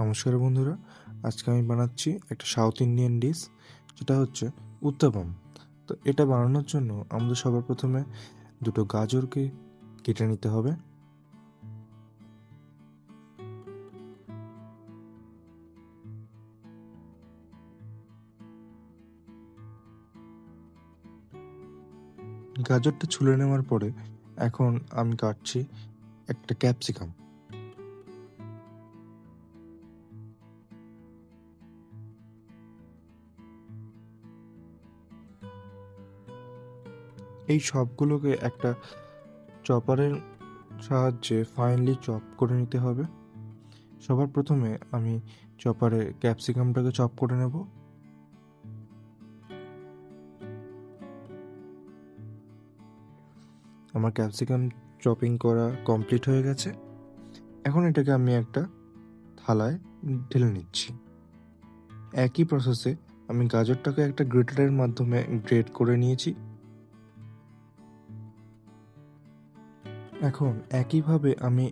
নমস্কার বন্ধুরা, আজকে আমি বানাচ্ছি একটা সাউথ ইন্ডিয়ান ডিশ, যেটা হচ্ছে উত্তাপাম। তো এটা বানানোর জন্য আমাদের সবার প্রথমে দুটো গাজরকে কেটে নিতে হবে। গাজরটা ছুলে নেওয়ার পরে এখন আমি কাটছি একটা ক্যাপসিকাম। এই সবগুলোকে একটা চপারের সাহায্যে ফাইনলি চপ করে নিতে হবে। সবার প্রথমে আমি চপারে ক্যাপসিকামটাকে চপ করে নেব। আমার ক্যাপসিকাম চপিং করা কমপ্লিট হয়ে গেছে। এখন এটাকে আমি একটা থালায় ঢেলে নিচ্ছি। একই প্রসেসে আমি গাজরটাকে একটা গ্রেটারের মাধ্যমে গ্রেট করে নিয়েছি। এখন একইভাবে আমি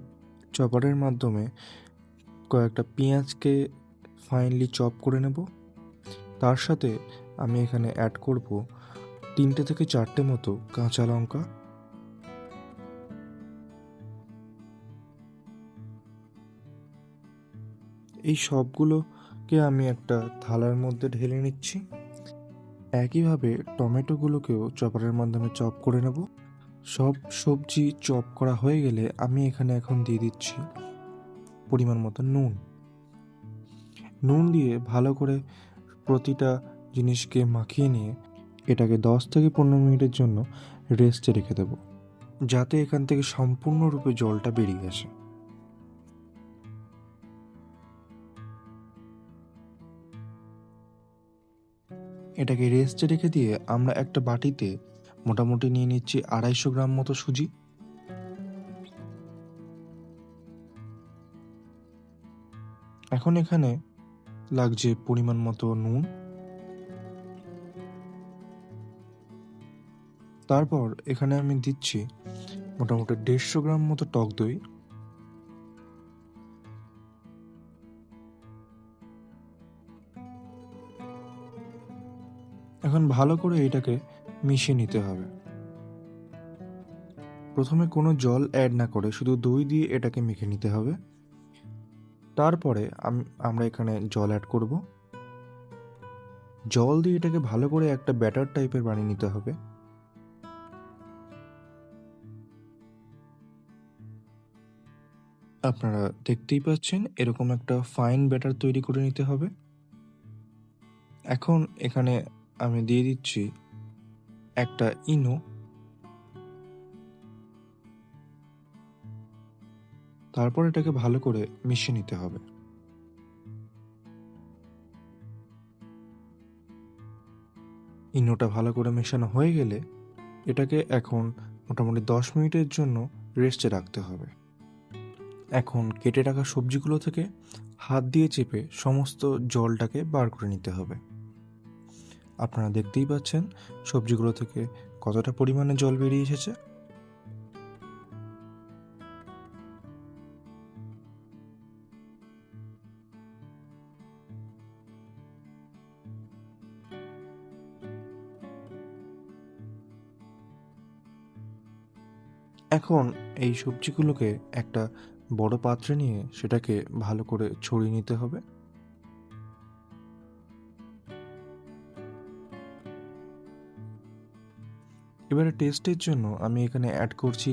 চপারের মাধ্যমে কয়েকটা পেঁয়াজকে ফাইনলি চপ করে নেব। তার সাথে আমি এখানে অ্যাড করব 3টে থেকে 4টে মতো কাঁচা লঙ্কা। এই সবগুলোকে আমি একটা থালার মধ্যে ঢেলে নিচ্ছি। একইভাবে টমেটোগুলোকেও চপারের মাধ্যমে চপ করে নেব। সব সবজি চপ করা হয়ে গেলে আমি এখানে এখন দিয়ে দিচ্ছি পরিমাণ মতো নুন। নুন দিয়ে ভালো করে প্রতিটা জিনিসকে মাখিয়ে নিয়ে এটাকে 10 থেকে 15 মিনিটের জন্য রেস্টে রেখে দেব, যাতে এখান থেকে সম্পূর্ণরূপে জলটা বেরিয়ে আসে। এটাকে রেস্টে রেখে দিয়ে আমরা একটা বাটিতে মোটামুটি নিয়ে নিচ্ছি 250 গ্রাম মতো সুজি। এখন এখানে লাগছে পরিমাণ মতো নুন। তারপর এখানে আমি দিচ্ছি মোটামুটি 150 গ্রাম মতো টক দই। এখন ভালো করে এটাকে মিশিয়ে নিতে হবে। প্রথমে কোনো জল অ্যাড না করে শুধু দই দিয়ে এটাকে মেখে নিতে হবে। তারপরে আমরা এখানে জল অ্যাড করব। জল দিয়ে এটাকে ভালো করে একটা ব্যাটার টাইপের বানিয়ে নিতে হবে। আপনারা দেখতেই পাচ্ছেন এরকম একটা ফাইন ব্যাটার তৈরি করে নিতে হবে। এখন এখানে আমি দিয়ে দিচ্ছি একটা ইনো। তারপর এটাকে ভালো করে মিশিয়ে নিতে হবে। ইনোটা ভালো করে মেশানো হয়ে গেলে এটাকে এখন মোটামুটি 10 মিনিটের জন্য রেস্টে রাখতে হবে। এখন কেটে রাখা সবজিগুলো থেকে হাত দিয়ে চেপে সমস্ত জলটাকে বার করে নিতে হবে। আপনারা দেখতেই পাচ্ছেন সবজিগুলো থেকে কতটা পরিমাণে জল বেরিয়ে এসেছে। এখন এই সবজিগুলোকে একটা বড় পাত্রে নিয়ে সেটাকে ভালো করে ছড়িয়ে নিতে হবে। এবারে টেস্টের জন্য আমি এখানে অ্যাড করছি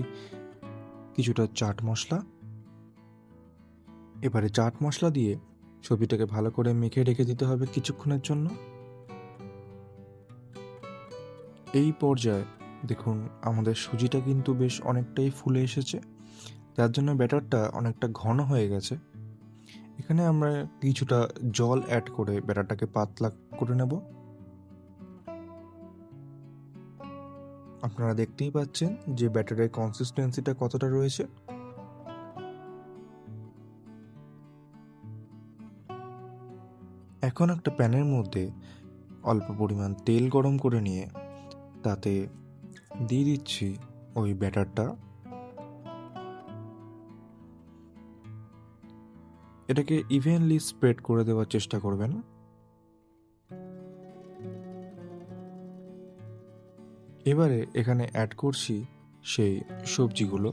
কিছুটা চাট মশলা। এবারে চাট মশলা দিয়ে সবজিটাকে ভালো করে মেখে রেখে দিতে হবে কিছুক্ষণের জন্য। এই পর্যায়ে দেখুন আমাদের সুজিটা কিন্তু বেশ অনেকটাই ফুলে এসেছে, যার জন্য ব্যাটারটা অনেকটা ঘন হয়ে গেছে। এখানে আমরা কিছুটা জল অ্যাড করে ব্যাটারটাকে পাতলা করে নেব। আপনারা দেখতেই পাচ্ছেন যে ব্যাটারের কনসিস্টেন্সিটা কতটা রয়েছে। এখন একটা প্যানের মধ্যে অল্প পরিমাণ তেল গরম করে নিয়ে তাতে দিয়ে দিচ্ছি ওই ব্যাটারটা। এটাকে ইভেনলি স্প্রেড করে দেওয়ার চেষ্টা করবেন। এবারে এখানে অ্যাড করছি সেই সবজিগুলো।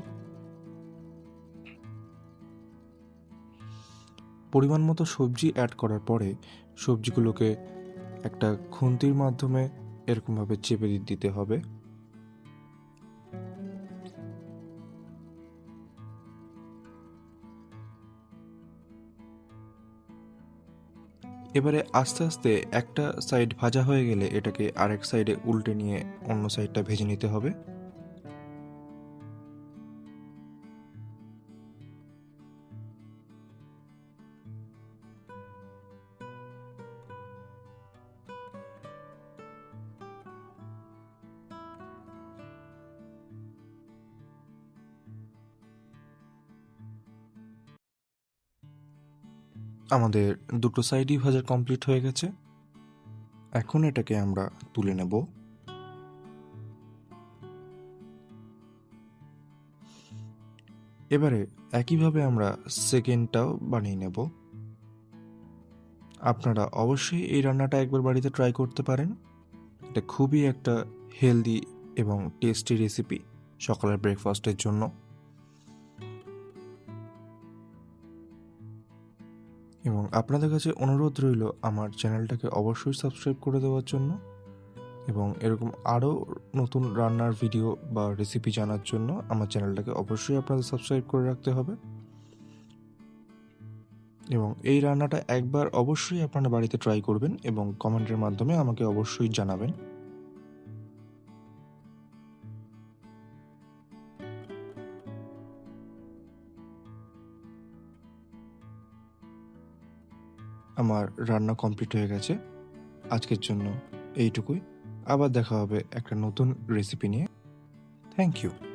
পরিমাণ মতো সবজি অ্যাড করার পরে সবজিগুলোকে একটা খুন্তির মাধ্যমে এরকমভাবে চেপে দিতে হবে। এবারে আস্তে আস্তে একটা সাইড ভাজা হয়ে গেলে এটাকে আরেক সাইডে উল্টে নিয়ে অন্য সাইডটা ভেজে নিতে হবে। আমাদের দুটো সাইডই ভাজা কমপ্লিট হয়ে গেছে। এখন এটাকে আমরা তুলে নেব। এবারে একইভাবে আমরা সেকেন্ডটাও বানিয়ে নেব। আপনারা অবশ্যই এই রান্নাটা একবার বাড়িতে ট্রাই করতে পারেন। এটা খুবই একটা হেলদি এবং টেস্টি রেসিপি সকালের ব্রেকফাস্টের জন্য। এবং আপনাদের কাছে অনুরোধ রইল আমার চ্যানেলটাকে অবশ্যই সাবস্ক্রাইব করে দেওয়ার জন্য এবং এরকম আরও নতুন রান্নার ভিডিও বা রেসিপি জানার জন্য আমার চ্যানেলটাকে অবশ্যই আপনাদের সাবস্ক্রাইব করে রাখতে হবে। এবং এই রান্নাটা একবার অবশ্যই আপনারা বাড়িতে ট্রাই করবেন এবং কমেন্টের মাধ্যমে আমাকে অবশ্যই জানাবেন। আমার রান্না কমপ্লিট হয়ে গেছে। আজকের জন্য এইটুকুই। আবার দেখা হবে একটা নতুন রেসিপি নিয়ে। Thank you.